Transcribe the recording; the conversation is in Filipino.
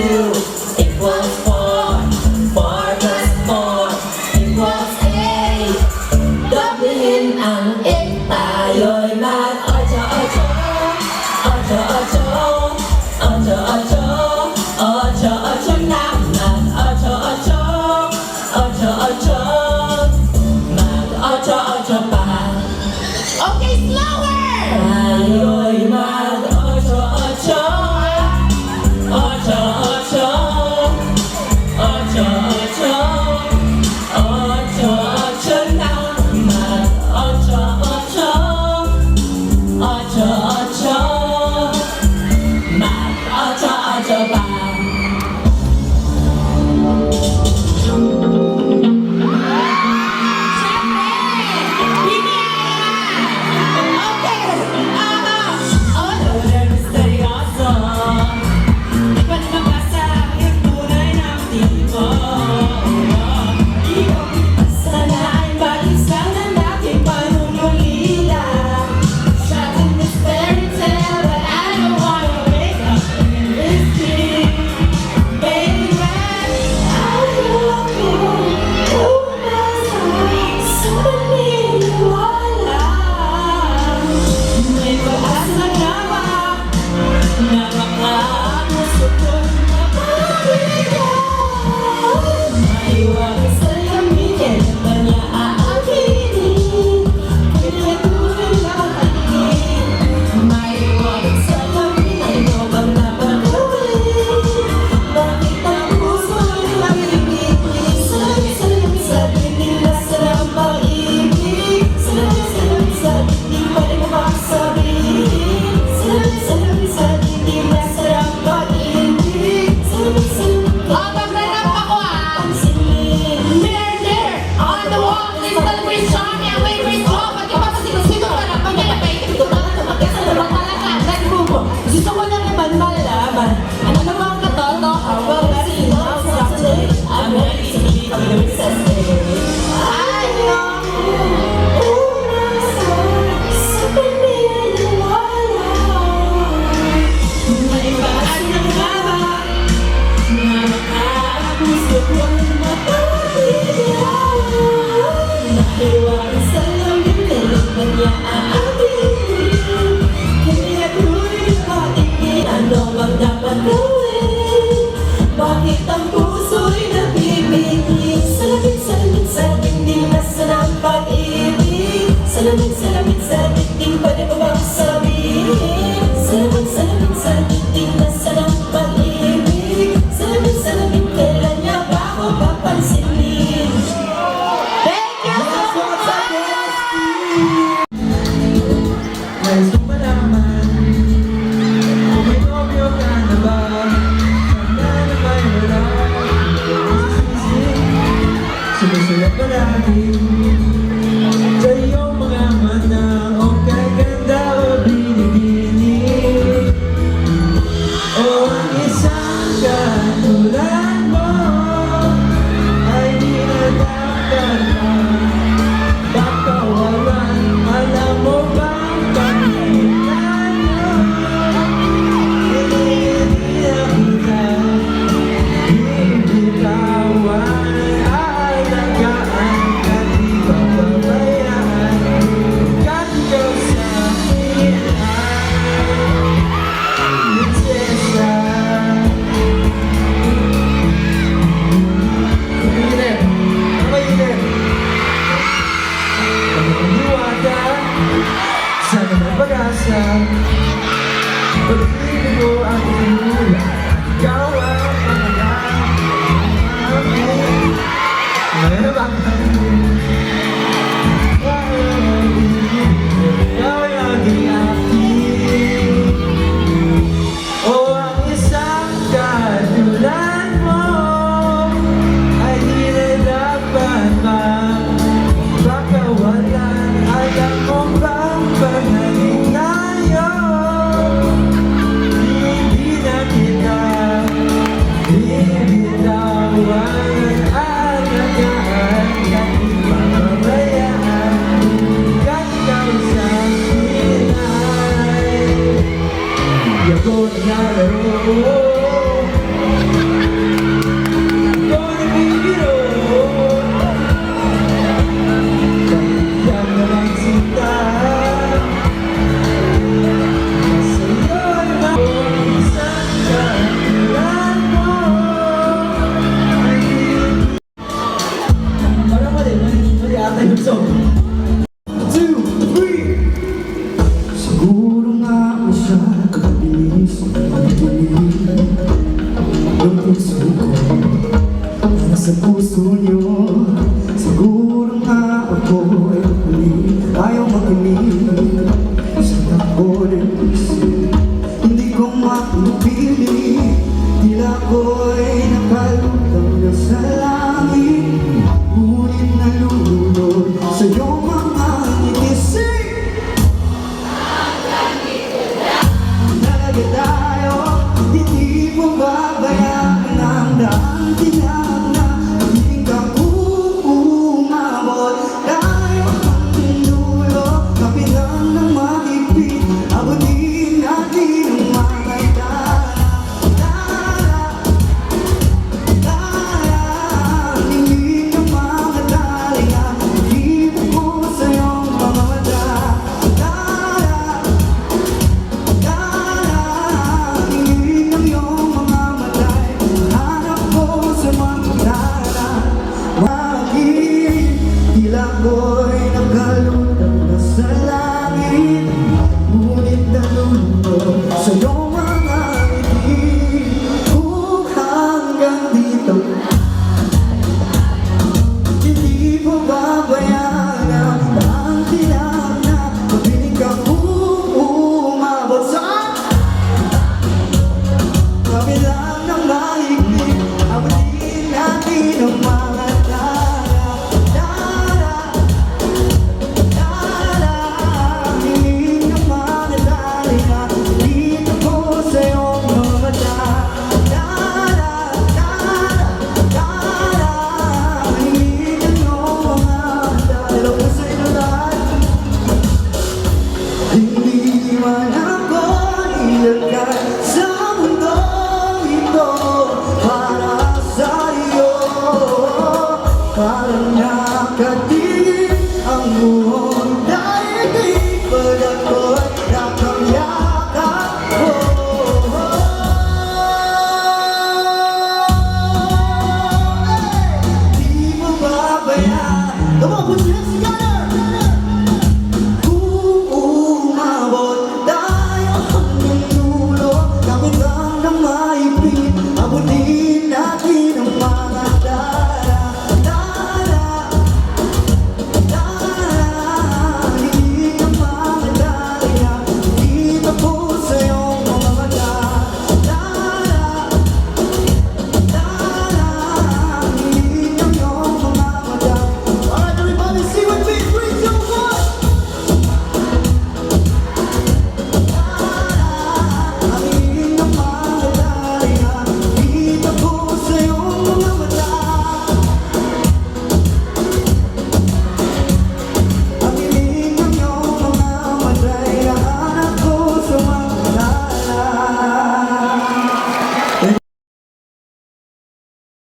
2 equals 4. 4 plus 4 equals 8. Doblihin ang 8, tayo'y mag-8. 8, 8, 8, 8, 8, 8 na mag-8, 8, 8, 8, mag-8, 8 pa. Okay, slower! Tayo'y mag-8, 8, 8, 8, 8, 8 na mag-8, 8, 8, 8, 8 mag-8, 8 pa. Gusto ko lang naman malaman ano namang katotohanan na sinasabi. I'm ready to be the princess. Ayoko umasa sa paniniwala. May baas ng haba na makapuso kong mapapigyan. Nahiwag sa langit, kailangan niya aabinin. Kaya tuloy patingin, ano bang dapat gawin? Bakit ang puso'y nabibigin? Salamin sa dingding, nasaan ang pag-ibig? Salamin sa dingding, pwede ko bang sabihin? Salamin sa dingding, nasaan ang pag-ibig? Salamin, kailan niya ba ako papansinin? Thank you so much! Nais kong malaman kung may nobyo ka na ba? Sana na ba'y wala? Yung puso ko para sa puso niyo. Siguro nga ako ay huli, ayaw makinig sa takbo ng puso. Hindi ko mapipili, tila ko'y